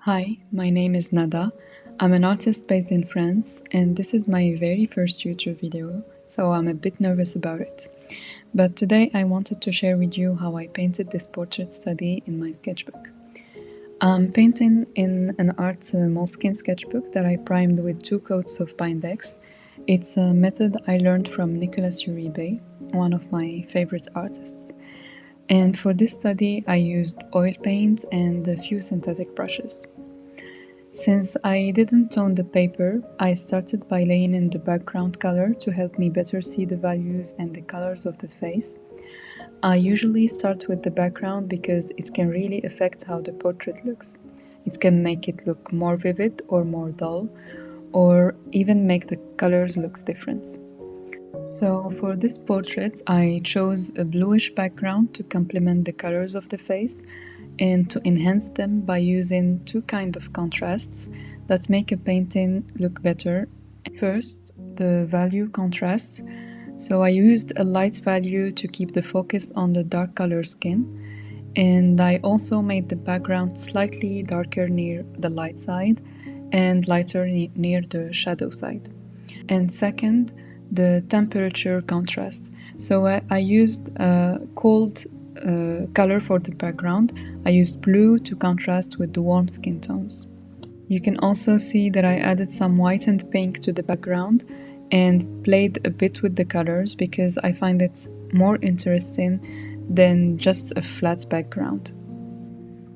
Hi, my name is Nada. I'm an artist based in France, and this is my very first YouTube video, so I'm a bit nervous about it. But today I wanted to share with you how I painted this portrait study in my sketchbook. I'm painting in an art Moleskine sketchbook that I primed with 2 coats of Bindex. It's a method I learned from Nicolas Uribe, one of my favorite artists. And for this study I used oil paint and a few synthetic brushes. Since I didn't tone the paper, I started by laying in the background color to help me better see the values and the colors of the face. I usually start with the background because it can really affect how the portrait looks. It can make it look more vivid or more dull, or even make the colors look different. So for this portrait, I chose a bluish background to complement the colors of the face and to enhance them by using 2 kinds of contrasts that make a painting look better. First, the value contrast. So I used a light value to keep the focus on the dark color skin, and I also made the background slightly darker near the light side and lighter near the shadow side. And second, the temperature contrast. So I used a cold color for the background. I used blue to contrast with the warm skin tones. You can also see that I added some white and pink to the background and played a bit with the colors because I find it more interesting than just a flat background.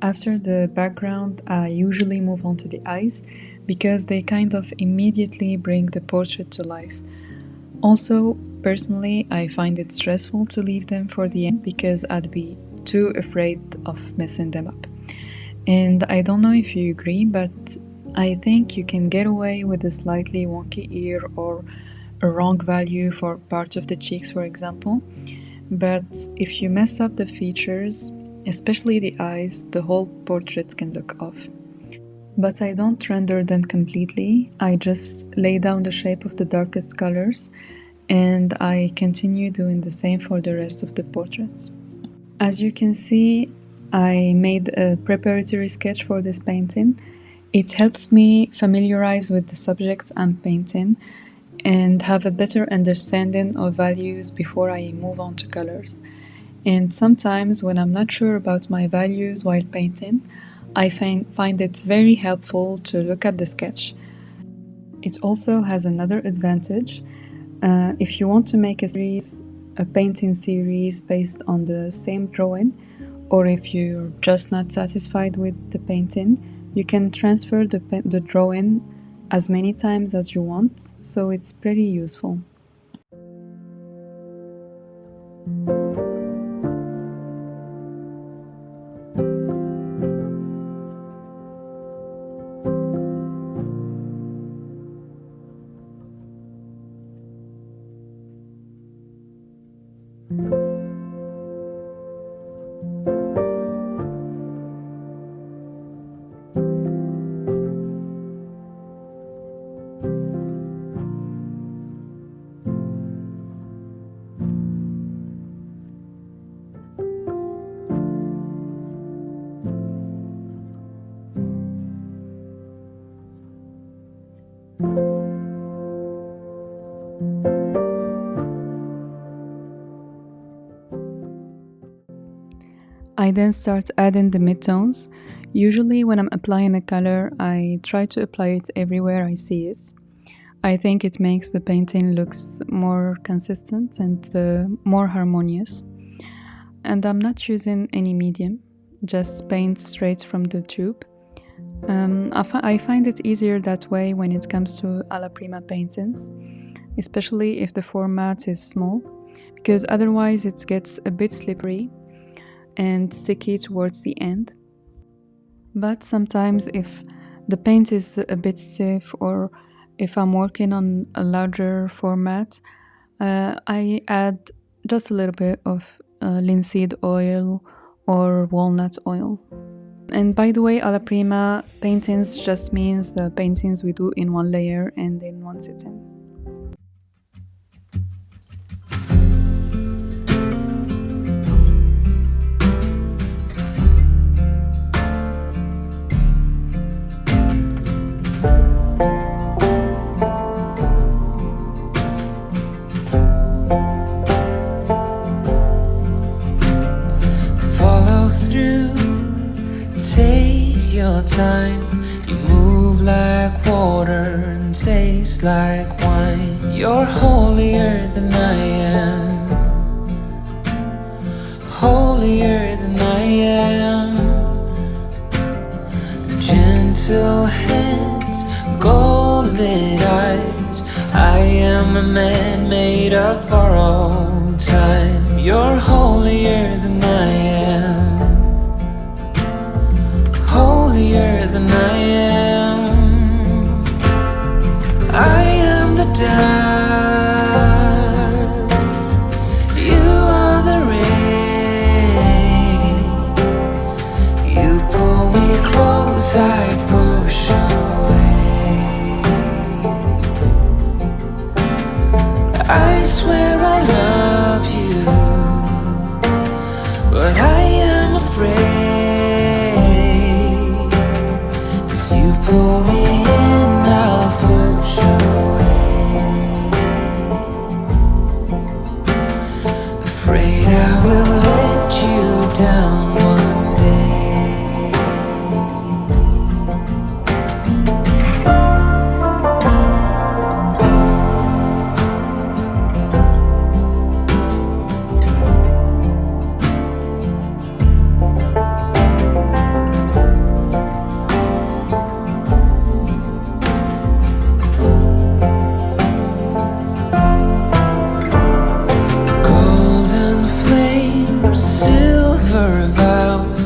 After the background, I usually move on to the eyes because they kind of immediately bring the portrait to life. Also, personally, I find it stressful to leave them for the end because I'd be too afraid of messing them up. And I don't know if you agree, but I think you can get away with a slightly wonky ear or a wrong value for part of the cheeks, for example. But if you mess up the features, especially the eyes, the whole portrait can look off. But I don't render them completely, I just lay down the shape of the darkest colors and I continue doing the same for the rest of the portraits. As you can see, I made a preparatory sketch for this painting. It helps me familiarize with the subject I'm painting and have a better understanding of values before I move on to colors. And sometimes when I'm not sure about my values while painting, I find it very helpful to look at the sketch. It also has another advantage. If you want to make a painting series based on the same drawing, or if you're just not satisfied with the painting, you can transfer the drawing as many times as you want, so it's pretty useful. I then start adding the midtones. Usually when I'm applying a color, I try to apply it everywhere I see it. I think it makes the painting looks more consistent and more harmonious. And I'm not using any medium, just paint straight from the tube. I find it easier that way when it comes to alla prima paintings, especially if the format is small, because otherwise it gets a bit slippery and sticky towards the end. But sometimes if the paint is a bit stiff or if I'm working on a larger format, I add just a little bit of linseed oil or walnut oil. And by the way, alla prima paintings just means paintings we do in one layer and in one sitting. the time. You move like water and taste like wine. You're holier than I am, holier than I am. Gentle hands, gold-lit eyes. I am a man made of borrowed time. You're holier than I am, holier than I am. I am the dust, you are the rain. You pull me close, I push away. I swear I love you, but I am afraid. As you pull me in, I'll push away. Afraid I will let you down one day. Golden flames, silver vows.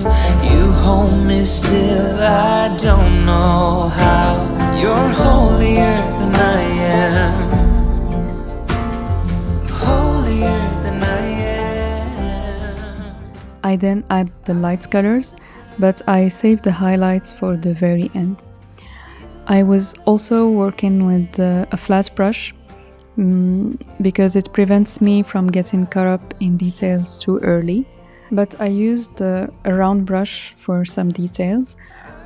You hold me still, I don't know how. You're holier than I am, holier than I am. I then add the light colors, but I save the highlights for the very end. I was also working with a flat brush because it prevents me from getting caught up in details too early. But I used a round brush for some details,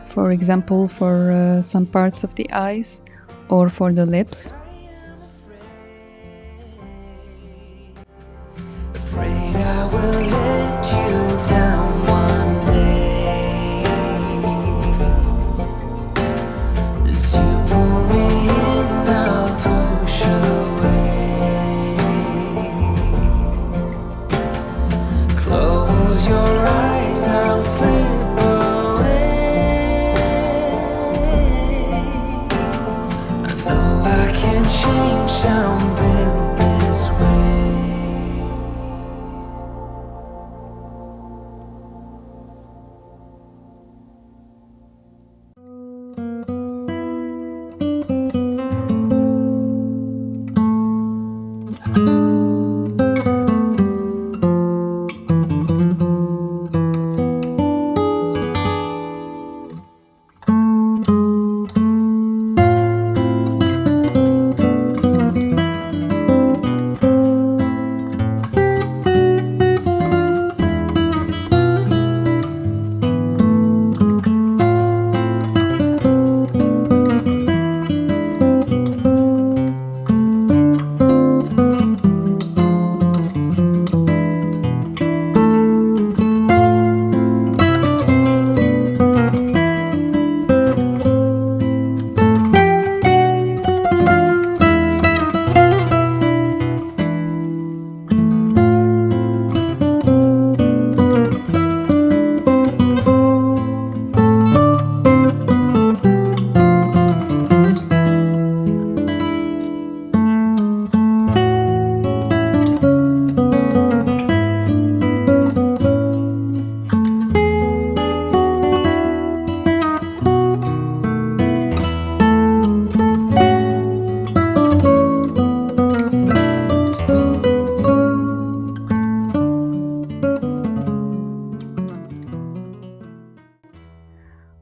for example for some parts of the eyes or for the lips. Afraid I will let you down one day. As you pull me in, I'll push away. Close your eyes, I'll slip away. I know I can change, I'm built this way.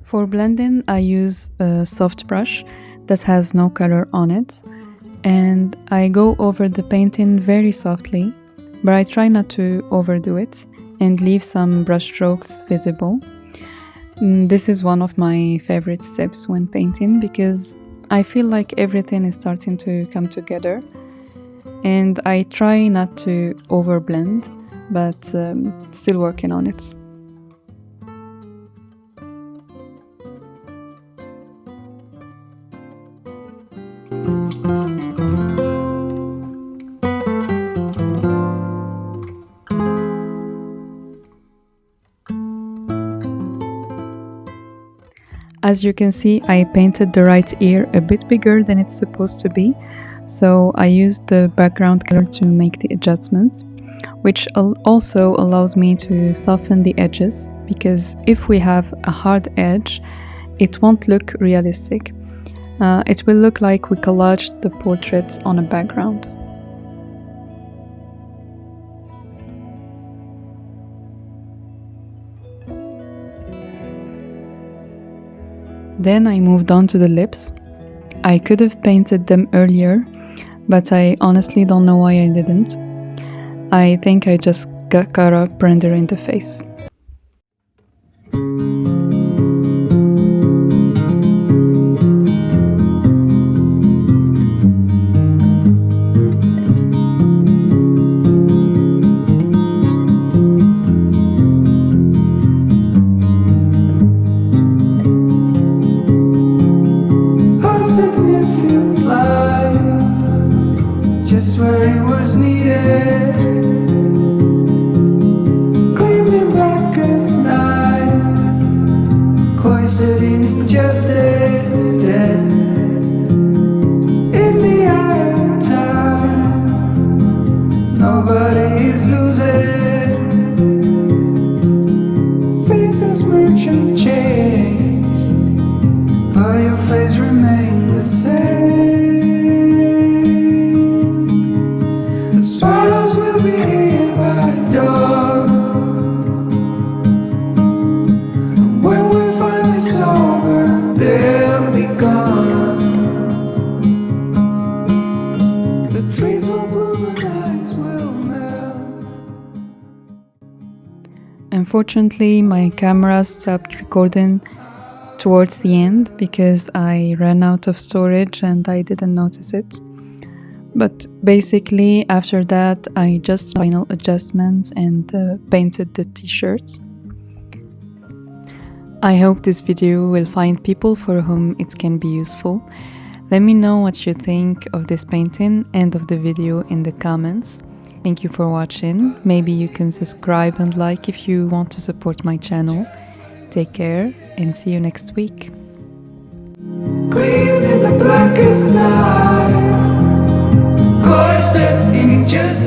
For blending, I use a soft brush that has no color on it, and I go over the painting very softly, but I try not to overdo it and leave some brush strokes visible. This is one of my favorite steps when painting because I feel like everything is starting to come together, and I try not to overblend, but still working on it. As you can see, I painted the right ear a bit bigger than it's supposed to be, so I used the background color to make the adjustments, which also allows me to soften the edges, because if we have a hard edge, it won't look realistic. It will look like we collaged the portraits on a background. Then I moved on to the lips. I could have painted them earlier, but I honestly don't know why I didn't. I think I just got caught up rendering the face. Just where it was needed, gleaming black as night, cloistered in injustice, dead in the eye of time. Nobody is losing, faces merge and change, but your face remains the same. Swallows will be here by dawn, and when we're finally sober, they'll be gone. The trees will bloom and ice will melt. Unfortunately, my camera stopped recording towards the end because I ran out of storage and I didn't notice it. But basically, after that, I just final adjustments and painted the t-shirts. I hope this video will find people for whom it can be useful. Let me know what you think of this painting and of the video in the comments. Thank you for watching. Maybe you can subscribe and like if you want to support my channel. Take care and see you next week. Clean in the blackest night, cloistered in injustice.